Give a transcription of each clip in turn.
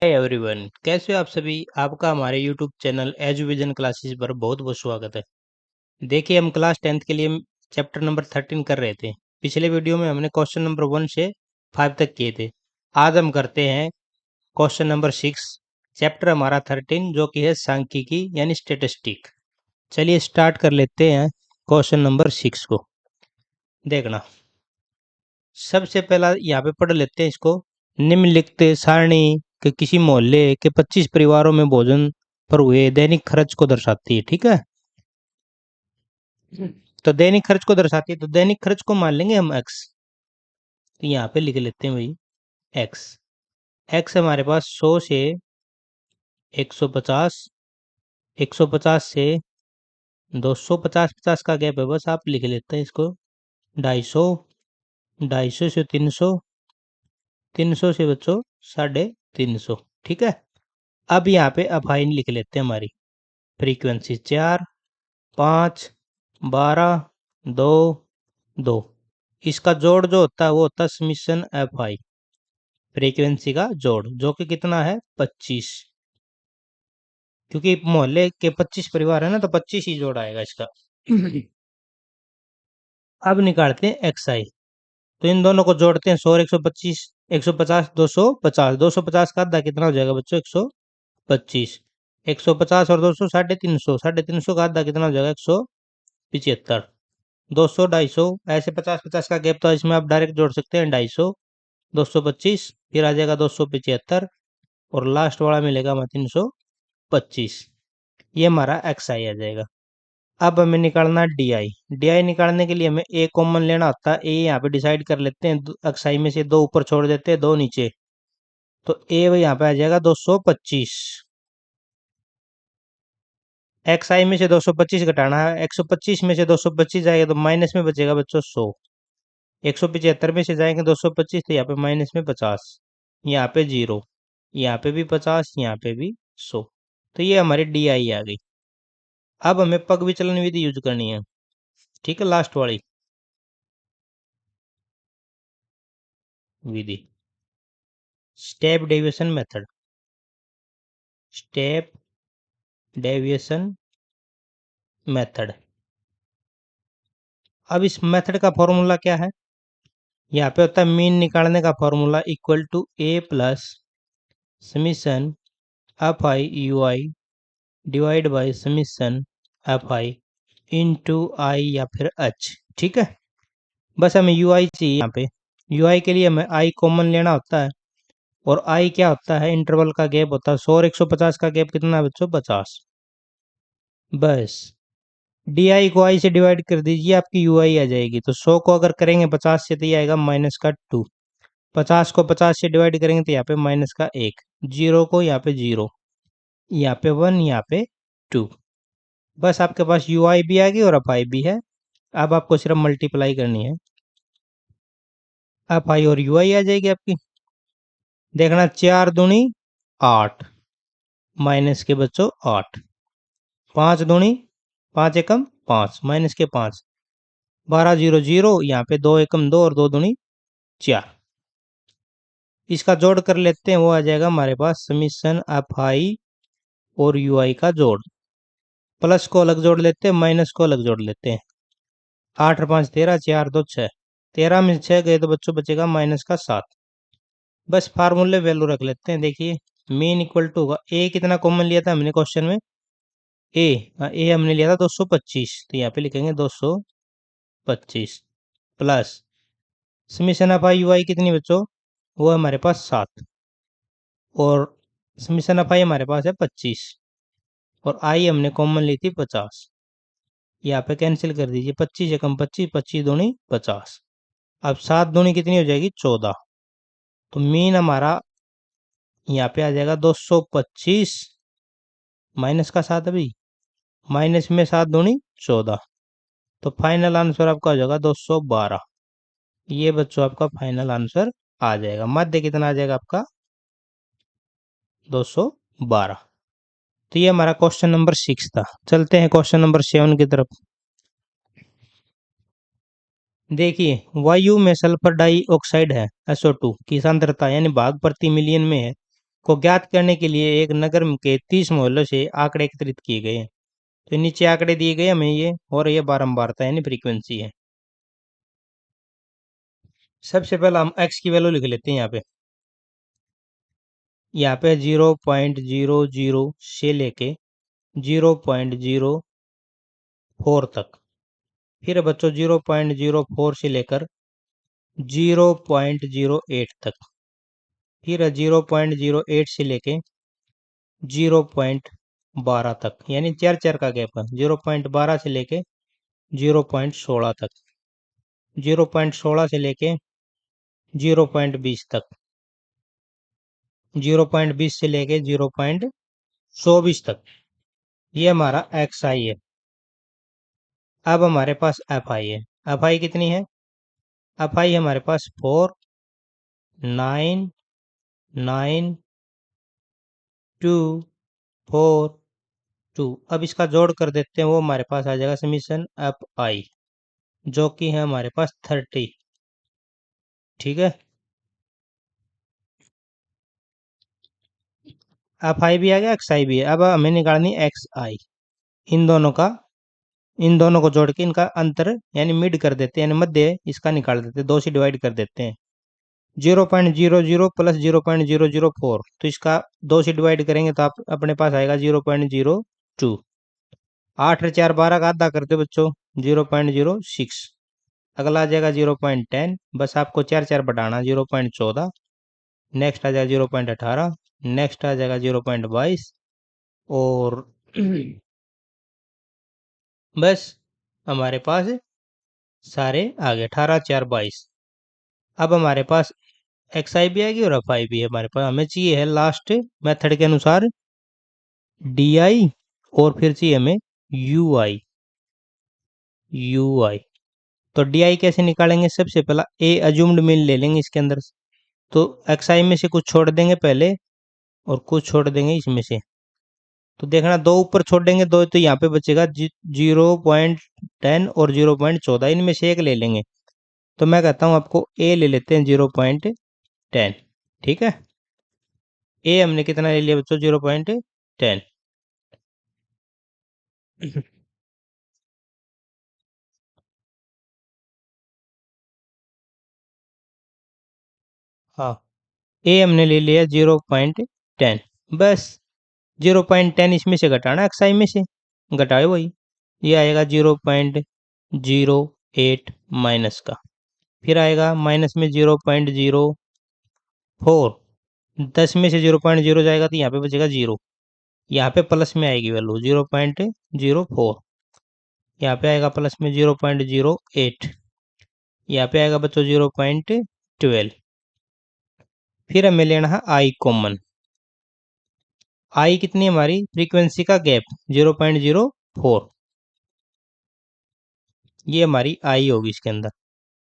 Hey everyone, कैसे हो आप सभी। आपका हमारे यूट्यूब चैनल एजुविजन क्लासेस पर बहुत बहुत स्वागत है। देखिए, हम क्लास 10th के लिए चैप्टर नंबर 13 कर रहे थे। पिछले वीडियो में हमने क्वेश्चन नंबर 1 से 5 तक किए थे। आज हम करते हैं क्वेश्चन नंबर 6। चैप्टर हमारा 13 जो कि है सांख्यिकी यानी स्टेटिस्टिक। चलिए स्टार्ट कर लेते हैं क्वेश्चन नंबर 6 को। देखना, सबसे पहला यहाँ पे पढ़ लेते हैं इसको। निम्नलिखित सारणी के किसी मोहल्ले के 25 परिवारों में भोजन पर हुए दैनिक खर्च को दर्शाती है। ठीक है, तो दैनिक खर्च को दर्शाती है, तो दैनिक खर्च को मान लेंगे हम एक्स। तो यहाँ पे लिख लेते हैं भाई एक्स। एक्स हमारे पास 100 से 150, 150 से 250, 50 का गैप है, बस आप लिख लेते हैं इसको। 250, 250 से 300, 300 से बच्चों 350। ठीक है, अब यहाँ पे अफाइन लिख लेते हैं हमारी फ्रीक्वेंसी 4, 5, 12, 2, 2। इसका जोड़ जो होता है वो होता है समीशन एफ आई, फ्रीक्वेंसी का जोड़, जो कि कितना है 25। क्योंकि मोहल्ले के 25 परिवार है ना, तो 25 ही जोड़ आएगा इसका। अब निकालते हैं एक्स आई। तो इन दोनों को जोड़ते हैं 100 और 125, 150, 250, 250 का आधा कितना हो जाएगा बच्चों 125, 150 और 200 350, 350 का आधा कितना हो जाएगा 175, 200, 250, ऐसे 50 50 का गैप तो इसमें आप डायरेक्ट जोड़ सकते हैं। 250, 225, फिर आ जाएगा 275 और लास्ट वाला मिलेगा हमें 325। ये हमारा एक्स आई आ जाएगा। अब हमें निकालना डी आई। डी आई निकालने के लिए हमें ए कॉमन लेना होता है। ए यहाँ पे डिसाइड कर लेते हैं, एक्स आई में से 2 ऊपर छोड़ देते हैं, 2 नीचे। तो ए यहाँ पे आ जाएगा 225। एक्स आई में से 225 घटाना है, 125 में से 225 जाएगा तो माइनस में बचेगा बच्चों 100। 175 में से जाएंगे 225 तो यहाँ पे माइनस में 50, यहाँ पे 0, यहाँ पे भी 50, यहाँ पे भी 100। तो ये हमारी डी आई आ गई। अब हमें पग विचलन विधि यूज करनी है। ठीक है, लास्ट वाली विधि, step deviation method. Step deviation method. अब इस मेथड का फॉर्मूला क्या है। यहाँ पे होता है मीन निकालने का formula equal to A plus summation F I U I divide by summation F I into I या फिर एच। ठीक है, बस हमें यू आई चाहिए। यहाँ पे यू आई के लिए हमें आई कॉमन लेना होता है, और आई क्या होता है, इंटरवल का गैप होता है। 100 और 150 का गैप कितना है बच्चों, 50। बस डी आई को आई से डिवाइड कर दीजिए, आपकी यू आई आ जाएगी। तो 100 को अगर करेंगे 50 से तो ये आएगा माइनस का 2। 50 को 50 से डिवाइड करेंगे तो यहाँ पे माइनस का 1, जीरो को यहाँ पे 0, यहाँ पे 1, यहाँ पे 2। बस आपके पास यू आई भी आ गई और एफ आई भी है। अब आपको सिर्फ मल्टीप्लाई करनी है, एफ आई और यू आई आ जाएगी आपकी। देखना, 4 दूनी 8, माइनस के बच्चों 8, 5 दूनी 5 एकम 5, माइनस के 5, 12 0 0, यहाँ पे 2 एकम 2 और 2 दूनी 4। इसका जोड़ कर लेते हैं, वो आ जाएगा हमारे पास समीशन एफ आई और यू आई का जोड़। प्लस को अलग जोड़ लेते हैं, माइनस को अलग जोड़ लेते हैं। 8 और 5 13, 4 2 6, 13 में 6 गए तो बच्चों बचेगा माइनस का 7। बस फार्मूले वैल्यू रख लेते हैं। देखिए, मीन इक्वल टू होगा, ए कितना कॉमन लिया था हमने क्वेश्चन में, ए ए हमने लिया था 225, तो यहाँ पे लिखेंगे 225 plus summation of I U I कितनी बच्चों, वो हमारे पास 7, और समीशन ऑफ आई हमारे पास है 25, और आई हमने कॉमन ली थी 50। यहाँ पे कैंसिल कर दीजिए, 25 एकम 25, 25 दूनी 50। अब 7 दूनी कितनी हो जाएगी 14। तो मीन हमारा यहाँ पे आ जाएगा 225 माइनस का 7, अभी माइनस में 7 दूनी 14। तो फाइनल आंसर आपका हो जाएगा 212। ये बच्चों आपका फाइनल आंसर आ जाएगा। मध्य कितना आ जाएगा आपका 212। तो ये हमारा क्वेश्चन नंबर 6 था। चलते हैं क्वेश्चन नंबर 7 की तरफ। देखिए, वायु में सल्फर डाइऑक्साइड है SO2 की सांद्रता यानी भाग प्रति मिलियन में है को ज्ञात करने के लिए एक नगर के 30 मोहल्लों से आंकड़े एकत्रित किए गए हैं। तो नीचे आंकड़े दिए गए हमें ये, और ये बारंबारता यानी फ्रीक्वेंसी है। सबसे पहले हम x की वैल्यू लिख लेते हैं यहाँ पे 0.00 से लेके 0.04 तक। फिर बच्चों 0.04 से लेकर 0.08 तक। फिर 0.08 से लेके 0.12 तक, यानी 4 का गैप है। 0.12 से लेके 0.16 तक, 0.16 से लेके 0.20 तक, 0.20 से लेके 0.24 तक। ये हमारा एक्स आई है। अब हमारे पास एफ आई है। एफ आई कितनी है? एफ आई हमारे पास 4, 9, 9, 2, 4, 2। अब इसका जोड़ कर देते हैं, वो हमारे पास आ जाएगा समीशन एफ आई, जो कि है हमारे पास 30। ठीक है, एफ आई भी आ गया, एक्स आई भी है। अब हमें निकालनी एक्स आई। इन दोनों का, इन दोनों को जोड़ के इनका अंतर यानी मिड कर देते हैं, यानी मध्य इसका निकाल देते हैं, 2 से डिवाइड कर देते हैं। 0.00 प्लस 0.004, तो इसका 2 से डिवाइड करेंगे तो आप अपने पास आएगा 0.02। 8 और 4 12 का आधा करते बच्चों, 0.06। अगला आ जाएगा 0.10, बस आपको 4 4 बढ़ाना, 0.14। नेक्स्ट आ जाएगा 0.18, नेक्स्ट आ जाएगा 0.22, और बस हमारे पास सारे आ गए, 18 4 22। अब हमारे पास एक्स आई भी आएगी और एफ आई भी है हमारे पास। हमें चाहिए है लास्ट मेथड के अनुसार डी आई, और फिर चाहिए हमें यू आई। यू आई तो डी आई कैसे निकालेंगे? सबसे पहला ए अज्यूम्ड मीन ले लेंगे इसके अंदर से। तो एक्स आई में से कुछ छोड़ देंगे पहले, और कुछ छोड़ देंगे इसमें से। तो देखना, 2 ऊपर छोड़ देंगे, 2 तो यहाँ पे बचेगा 0.10 और 0.14, इनमें से एक ले लेंगे। तो मैं कहता हूँ आपको ए ले लेते हैं 0.10। ठीक है, ए हमने कितना ले लिया बच्चों? 0.10। हाँ, ए हमने ले लिया 0.10। बस 0.10 इसमें से घटाना एक्सआई में से, घटाए वही, ये आएगा 0.08 माइनस का। फिर आएगा माइनस में 0.04, 10 में से 0.0 जाएगा तो यहाँ पे बचेगा 0। यहाँ पे प्लस में आएगी वैल्यू 0.04, यहाँ पे आएगा प्लस में 0.08, यहाँ पे आएगा बच्चों 0.12। फिर हमें लेना है आई कॉमन। आई कितनी है हमारी? फ्रीक्वेंसी का गैप 0.04, ये हमारी आई होगी इसके अंदर।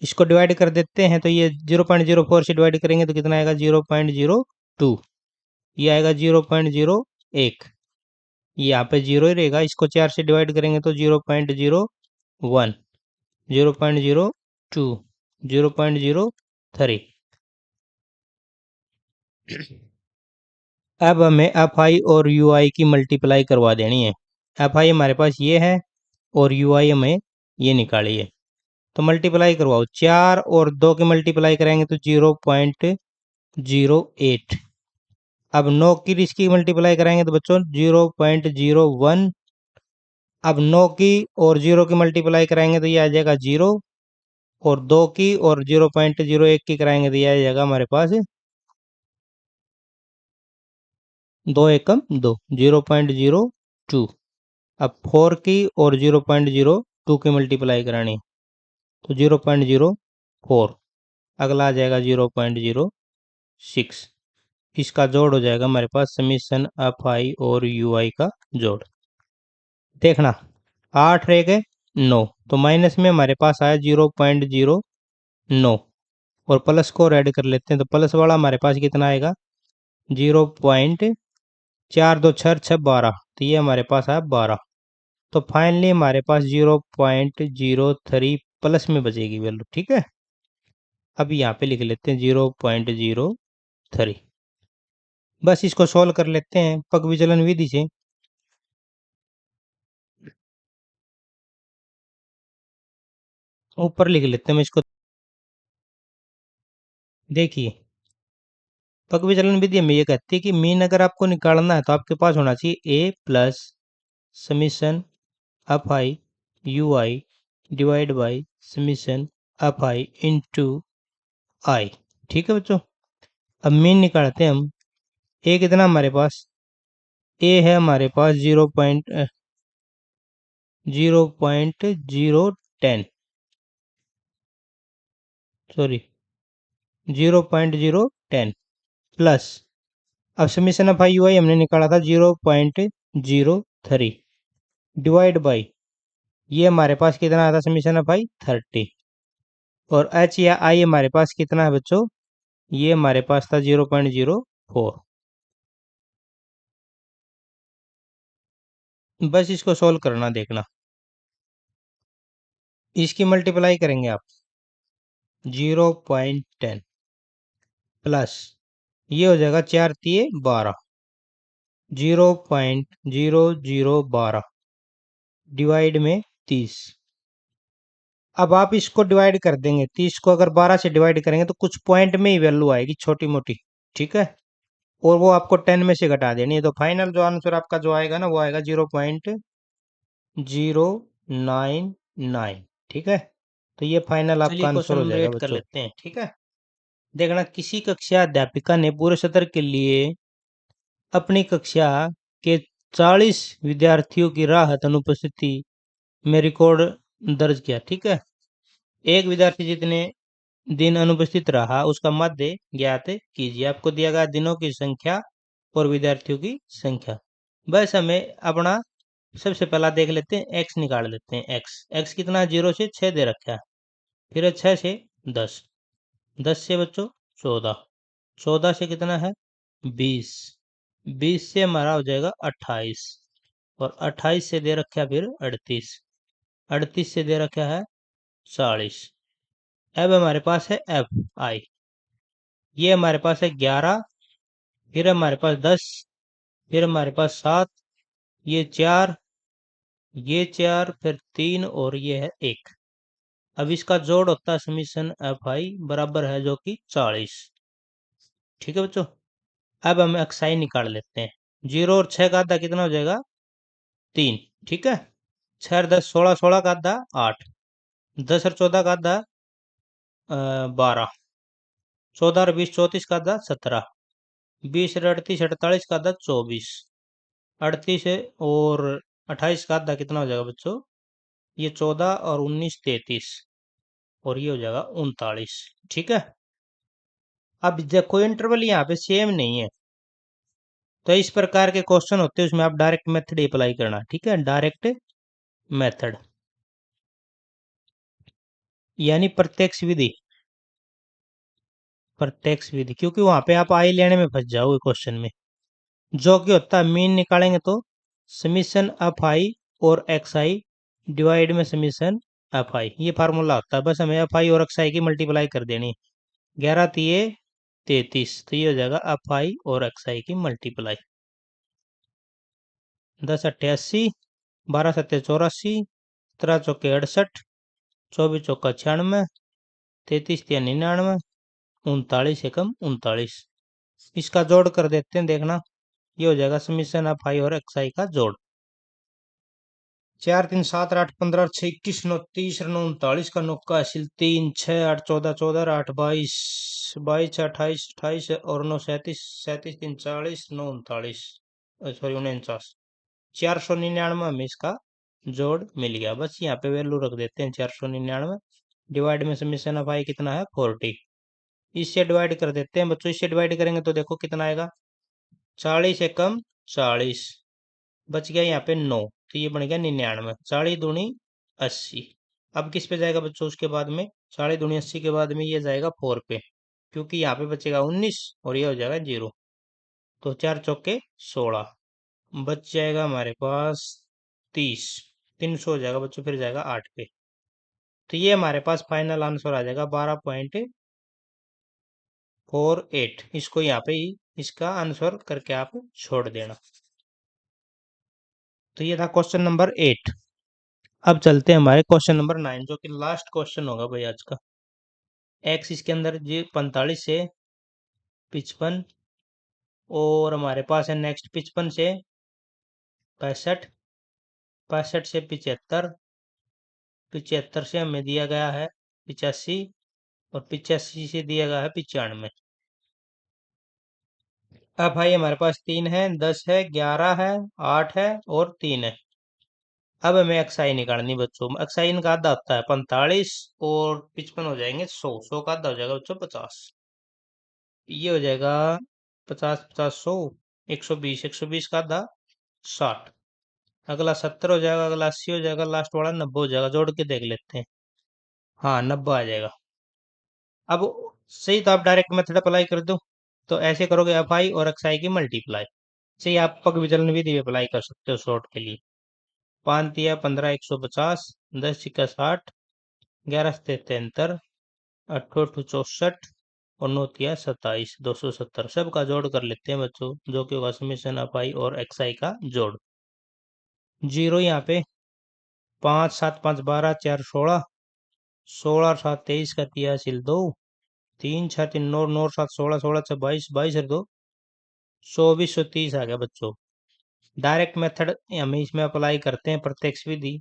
इसको डिवाइड कर देते हैं, तो ये 0.04 से डिवाइड करेंगे तो कितना आएगा? 0.02। ये आएगा 0.01, यहाँ पे 0 ही रहेगा। इसको 4 से डिवाइड करेंगे तो 0.01, 0.02, 0.03। अब हमें एफ आई और यू आई की मल्टीप्लाई करवा देनी है। एफ आई हमारे पास ये है, और यू आई हमें ये निकाली है। तो मल्टीप्लाई करवाओ, 4 और 2 की मल्टीप्लाई करेंगे तो 0.08। अब 9 की इसकी मल्टीप्लाई कराएंगे तो बच्चों 0.01। अब 9 की और 0 की मल्टीप्लाई कराएंगे तो ये आ जाएगा 0, और 2 की और 0.01 की कराएंगे तो ये आ जाएगा हमारे पास 2 एकम 2, 0.02। अब 4 की और 0.02 की मल्टीप्लाई करानी तो 0.04। अगला आ जाएगा 0.06। इसका जोड़ हो जाएगा हमारे पास समीशन एफ आई और यू आई का जोड़। देखना, 8 रह गए 9, तो माइनस में हमारे पास आया 0.09, और प्लस को ऐड कर लेते हैं तो प्लस वाला हमारे पास कितना आएगा? 0.426 12, तो ये हमारे पास आया 12। तो फाइनली हमारे पास 0.03 प्लस में बचेगी वैल्यू। ठीक है, अब यहाँ पे लिख लेते हैं 0.03। बस इसको सोल्व कर लेते हैं पग विचलन विधि से। ऊपर लिख लेते हैं इसको। देखिए पग विचलन विधि में ये कहती है कि मीन अगर आपको निकालना है तो आपके पास होना चाहिए A plus summation F I U I divide by summation F I into I. ठीक है बच्चों, अब मीन निकालते हैं हम। ए कितना हमारे पास, ए है हमारे पास 0.010, सॉरी 0.010 प्लस, अब समीशन ऑफ आई यू आई हमने निकाला था 0.03 डिवाइड बाई, ये हमारे पास कितना आता समीशन ऑफ आई 30, और एच या आई हमारे पास कितना है बच्चों, ये हमारे पास था 0.04। बस इसको सोल्व करना देखना। इसकी मल्टीप्लाई करेंगे आप 0.10 प्लस, ये हो जाएगा 4 तिये 12, 0.0012 डिवाइड में 30। अब आप इसको डिवाइड कर देंगे, 30 को अगर 12 से डिवाइड करेंगे तो कुछ पॉइंट में ही वैल्यू आएगी छोटी मोटी। ठीक है, और वो आपको 10 में से घटा देनी है, तो फाइनल जो आंसर आपका जो आएगा ना वो आएगा 0.099। ठीक है, तो ये फाइनल आपका आंसर हो जाएगा बच्चों। कर लेते हैं। ठीक है, देखना किसी कक्षा अध्यापिका ने पूरे सत्र के लिए अपनी कक्षा के 40 विद्यार्थियों की राहत अनुपस्थिति में रिकॉर्ड दर्ज किया। ठीक है, एक विद्यार्थी जितने दिन अनुपस्थित रहा उसका मध्य ज्ञात कीजिए। आपको दिया गया दिनों की संख्या और विद्यार्थियों की संख्या। बस हमें अपना सबसे पहला देख लेते हैं, एक्स निकाल लेते हैं। एक्स एक्स कितना है, 0 से 6 दे रखा है, फिर 6 से 10, 10 से बच्चों 14, 14 से कितना है 20, 20 से हमारा हो जाएगा 28, और 28 से दे रखा है फिर 38, 38 से दे रखा है 40। अब हमारे पास है एफ आई, ये हमारे पास है 11, फिर हमारे पास 10, फिर हमारे पास 7, ये 4, ये 4, फिर 3, और ये है 1। अब इसका जोड़ होता है समीशन एफ आई बराबर है जो कि 40। ठीक है बच्चों, अब हम एक्साई निकाल लेते हैं। 0 और 6 का आधा कितना हो जाएगा 3। ठीक है, 6 और 10 16, 16 का आधा 8, 10 और 14 का आधा 12, 14 और 20 34 का आधा 17, 20 और 38 48 का आधा 24, 38 है और 28 का आधा कितना हो जाएगा बच्चों, ये 14 और 19 33, और ये हो जाएगा 39। ठीक है, अब देखो इंटरवल यहाँ पे सेम नहीं है, तो इस प्रकार के क्वेश्चन होते हैं उसमें आप डायरेक्ट मेथड अप्लाई करना। ठीक है, डायरेक्ट मेथड यानी प्रत्यक्ष विधि, प्रत्यक्ष विधि, क्योंकि वहां पे आप आई लेने में फंस जाओगे क्वेश्चन में। जो कि होता है मीन निकालेंगे तो समीशन एफ आई और एक्स आई डिवाइड में समीशन एफ आई, ये फार्मूला होता है। बस हमें एफ आई और एक्स आई की मल्टीप्लाई कर देनी, 11 तिये 33, तो ये हो जाएगा एफ आई और एक्स आई की मल्टीप्लाई। 10 अट्ठे 80, 12 सत्ते 84, 17 चौके 68, 24 चौका 96, 33 तिया 99, 39 एकम 39। इसका जोड़ कर देते हैं, देखना ये हो जाएगा समीशन ऑफ आई और एक्स आई का जोड़। 4 3 7 8 15 6 21 9 30 9 39 का 9 का हासिल 3 6 8 14 14 8 22 22 28 28 और 9 37 37 3 40 9 39, सॉरी 49, 499 हमें इसका जोड़ मिल गया। बस यहाँ पे वैल्यू रख देते हैं 499 डिवाइड में समीशन ऑफ आई कितना है 40, इससे डिवाइड कर देते हैं बच्चों। इससे डिवाइड करेंगे तो देखो कितना आएगा, 40 एकम 40, बच गया यहाँ पे 9, तो ये बन गया 99, 40 दूनी 80। अब किस पे जाएगा बच्चों उसके बाद में, 40 दूनी 80 के बाद में ये जाएगा 4 पे, क्योंकि यहाँ पे बचेगा 19 और ये हो जाएगा 0, तो 4 चौके 16, बच जाएगा हमारे पास 30, 300 हो जाएगा बच्चों, फिर जाएगा 8 पे। तो ये हमारे पास फाइनल आंसर आ जाएगा 4 8 इसको यहाँ पे ही इसका आंसर करके आप छोड़ देना। तो ये था क्वेश्चन नंबर 8। अब चलते हैं हमारे क्वेश्चन नंबर 9 जो कि लास्ट क्वेश्चन होगा भाई आज का। एक्स इसके अंदर जी 45 से 55 और हमारे पास है नेक्स्ट 55 से 65, 65 से 75, 75 से हमें दिया गया है 85 और 85 से दिया गया है 95। अब भाई हमारे पास 3 है, 10 है, 11 है, 8 है और 3 है। अब हमें एक्साई निकालनी बच्चों। एक्साई इनका आधा होता है 45 और 55 हो जाएंगे 100, 100 का आधा हो जाएगा बच्चों 50। ये हो जाएगा 50 50 100, 120, 120 का आधा 60। अगला 70 हो जाएगा, अगला 80 हो जाएगा, लास्ट वाला 90 हो जाएगा। जोड़ के देख लेते हैं। हाँ 90 आ जाएगा। अब सही तो आप डायरेक्ट मेथड अप्लाई कर दो। तो ऐसे करोगे एफ आई और एक्स आई की मल्टीप्लाई। सही आप पग विचलन विधि भी अप्लाई कर सकते हो शॉर्ट के लिए। 5 तिया 15 150, 10 छिक्का 60, 11 सत्ते 73, 8 8 64 और 9 तिया 27, 270। सबका जोड़ कर लेते हैं बच्चों, जो कि होगा समीशन एफ आई और एक्स आई का जोड़। जीरो यहाँ पे 5 7 5 12 4 16, 16 और 7 23 का तिया सिल 2, 3 6 3 9 9 7 16 16 6 22 22 और 2 2430 आ गया बच्चों। डायरेक्ट मेथड हम इसमें अप्लाई करते हैं प्रत्यक्ष विधि,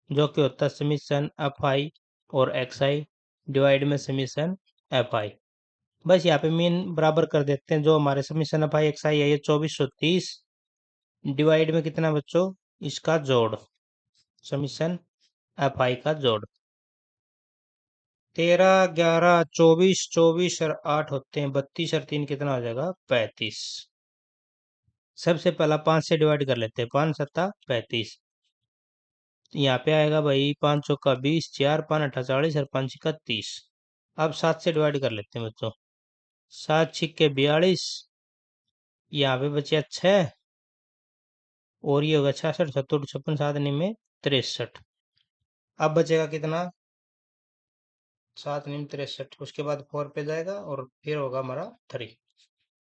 जो कि होता है समीशन एफ आई और एक्स आई डिवाइड में समीशन एफ आई। बस यहाँ पे मीन बराबर कर देते हैं। जो हमारे समीशन एफ आई एक्स आई है ये 2430 डिवाइड में कितना बच्चों, इसका जोड़, समीशन एफ आई का जोड़। 13 11 24 24 और 8 होते हैं 32 और 3 कितना हो जाएगा 35। सबसे पहला 5 से डिवाइड कर लेते हैं, 5 सत्ता 35। यहाँ पे आएगा भाई 5 चौका 20, 4 5 अट्ठा 40 और 5 छिक्का 30। अब 7 से डिवाइड कर लेते हैं बच्चों, 7 छिक्के 42, यहाँ पे बचे 6 और ये होगा 66 सत्तर 56 7 में 63। अब बचेगा कितना 7 63, उसके बाद 4 पे जाएगा और फिर होगा हमारा 3।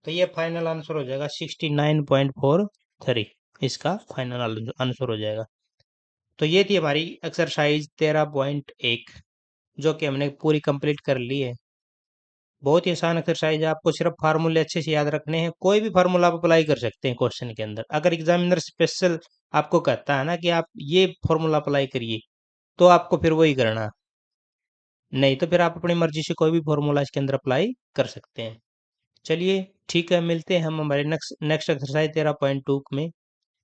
तो ये फाइनल आंसर हो जाएगा 69.43। इसका फाइनल आंसर हो जाएगा। तो ये थी हमारी एक्सरसाइज 13.1 जो कि हमने पूरी कंप्लीट कर ली है। बहुत ही आसान एक्सरसाइज है, आपको सिर्फ फार्मूले अच्छे से याद रखने हैं। कोई भी फार्मूला आप अप्लाई कर सकते हैं क्वेश्चन के अंदर। अगर एग्जामिनर स्पेशल आपको कहता है ना कि आप ये फार्मूला अप्लाई करिए, तो आपको फिर वही करना। नहीं तो फिर आप अपनी मर्जी से कोई भी फार्मूला इसके अंदर अप्लाई कर सकते हैं। चलिए ठीक है, मिलते हैं हम हमारे नेक्स्ट एक्सरसाइज 13.2 में।